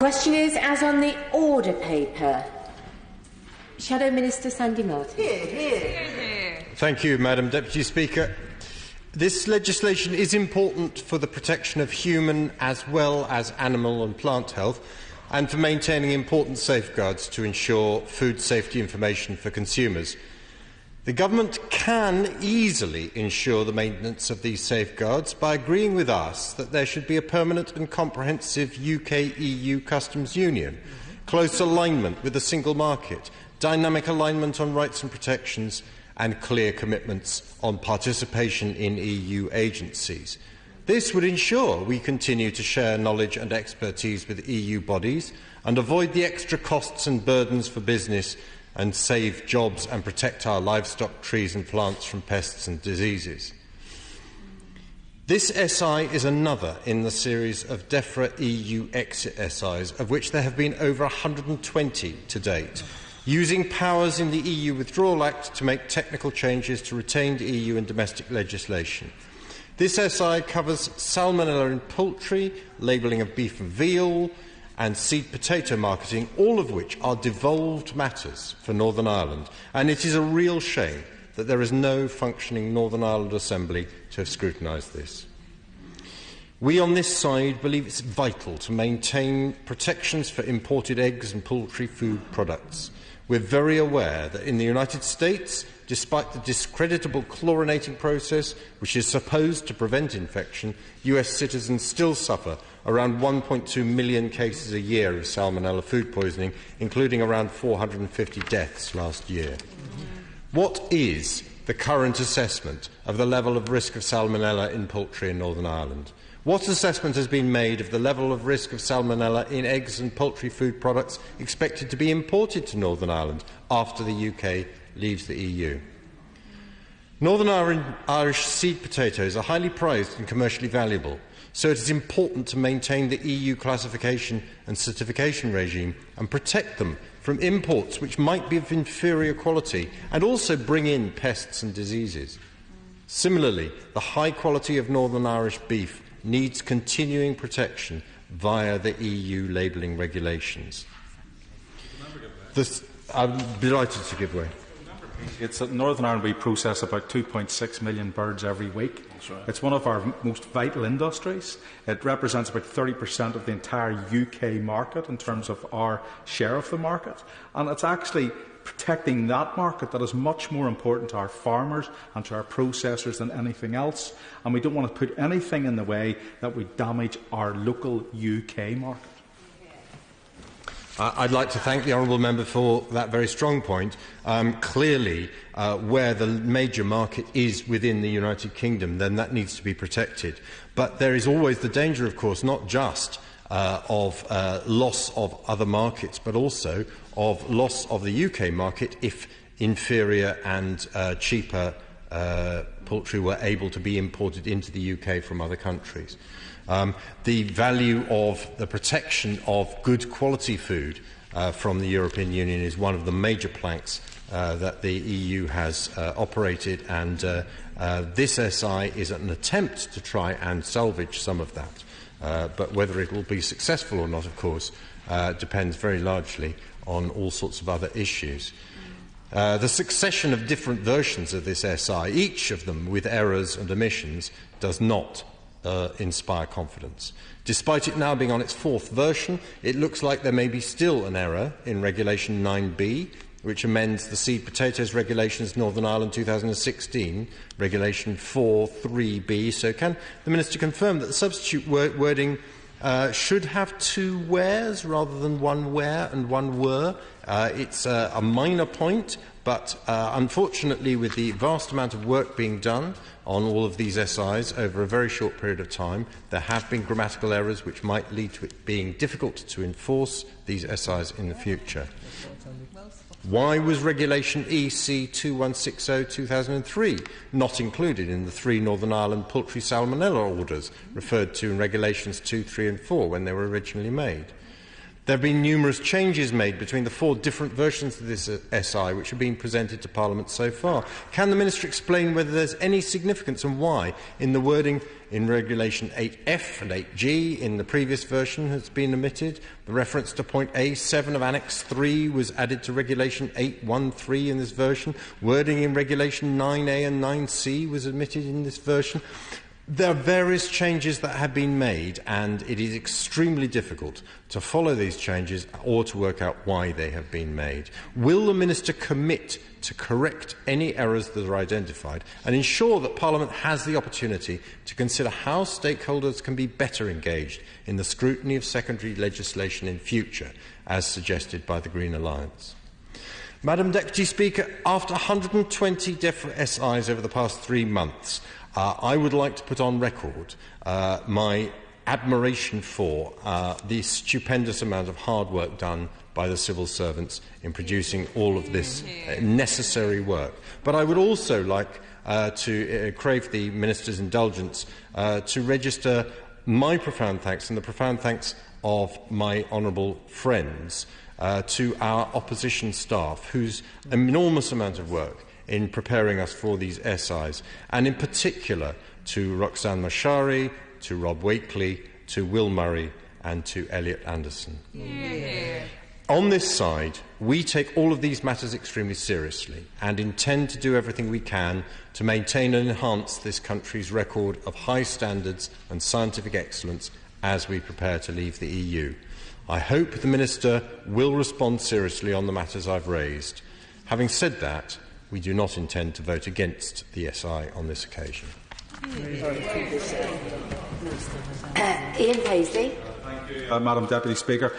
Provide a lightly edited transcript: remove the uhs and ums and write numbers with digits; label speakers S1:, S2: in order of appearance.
S1: Question is, as on the order paper. Shadow Minister Sandy Martin.
S2: Thank you, Madam Deputy Speaker. This legislation is important for the protection of human as well as animal and plant health, and for maintaining important safeguards to ensure food safety information for consumers. The Government can easily ensure the maintenance of these safeguards by agreeing with us that there should be a permanent and comprehensive UK-EU customs union, close alignment with the single market, dynamic alignment on rights and protections, and clear commitments on participation in EU agencies. This would ensure we continue to share knowledge and expertise with EU bodies and avoid the extra costs and burdens for business, and save jobs and protect our livestock, trees and plants from pests and diseases. This SI is another in the series of DEFRA EU exit SIs, of which there have been over 120 to date, using powers in the EU Withdrawal Act to make technical changes to retained EU and domestic legislation. This SI covers salmonella in poultry, labelling of beef and veal, and seed potato marketing, all of which are devolved matters for Northern Ireland. And it is a real shame that there is no functioning Northern Ireland Assembly to have scrutinised this. We on this side believe it's vital to maintain protections for imported eggs and poultry food products. We're very aware that in the United States, despite the discreditable chlorinating process, which is supposed to prevent infection, US citizens still suffer around 1.2 million cases a year of salmonella food poisoning, including around 450 deaths last year. What is the current assessment of the level of risk of salmonella in poultry in Northern Ireland? What assessment has been made of the level of risk of salmonella in eggs and poultry food products expected to be imported to Northern Ireland after the UK leaves the EU? Northern Irish seed potatoes are highly prized and commercially valuable, so it is important to maintain the EU classification and certification regime and protect them from imports which might be of inferior quality and also bring in pests and diseases. Similarly, the high quality of Northern Irish beef needs continuing protection via the EU labelling regulations. I'm delighted to give way.
S3: It's in Northern Ireland we process about 2.6 million birds every week. Right. It's one of our most vital industries. It represents about 30% of the entire UK market in terms of our share of the market. And it's actually protecting that market that is much more important to our farmers and to our processors than anything else. And we don't want to put anything in the way that would damage our local UK market.
S2: I'd like to thank the honourable member for that very strong point. Clearly, where the major market is within the United Kingdom, then that needs to be protected. But there is always the danger, of course, not just of loss of other markets, but also of loss of the UK market if inferior and cheaper poultry were able to be imported into the UK from other countries. The value of the protection of good quality food from the European Union is one of the major planks that the EU has operated, and this SI is an attempt to try and salvage some of that. But whether it will be successful or not, of course, depends very largely on all sorts of other issues. The succession of different versions of this SI, each of them with errors and omissions, does not inspire confidence. Despite it now being on its fourth version, it looks like there may be still an error in Regulation 9B, which amends the seed potatoes regulations Northern Ireland 2016, Regulation 4.3b. So can the Minister confirm that the substitute wording should have two wheres rather than one where and one were? It's a minor point, but unfortunately, with the vast amount of work being done on all of these SIs over a very short period of time, there have been grammatical errors which might lead to it being difficult to enforce these SIs in the future. Why was Regulation EC 2160/2003 not included in the 3 Northern Ireland poultry salmonella orders referred to in Regulations 2, 3 and 4 when they were originally made? There have been numerous changes made between the 4 different versions of this SI which have been presented to Parliament so far. Can the Minister explain whether there is any significance and why in the wording in Regulation 8F and 8G in the previous version has been omitted? The reference to point A7 of Annex 3 was added to Regulation 813 in this version. Wording in Regulation 9A and 9C was omitted in this version. There are various changes that have been made, and it is extremely difficult to follow these changes or to work out why they have been made. Will the Minister commit to correct any errors that are identified and ensure that Parliament has the opportunity to consider how stakeholders can be better engaged in the scrutiny of secondary legislation in future, as suggested by the Green Alliance? Madam Deputy Speaker, after 120 different SIs over the past 3 months, I would like to put on record my admiration for the stupendous amount of hard work done by the civil servants in producing all of this necessary work. But I would also like to crave the Minister's indulgence to register my profound thanks and the profound thanks of my honourable friends to our opposition staff, whose enormous amount of work in preparing us for these SIs, and in particular to Roxanne Mashari, to Rob Wakely, to Will Murray and to Elliot Anderson. Yeah. On this side, we take all of these matters extremely seriously and intend to do everything we can to maintain and enhance this country's record of high standards and scientific excellence as we prepare to leave the EU. I hope the Minister will respond seriously on the matters I've raised. Having said that, we do not intend to vote against the SI on this occasion.
S1: Ian Paisley.
S3: Thank you, Madam Deputy Speaker.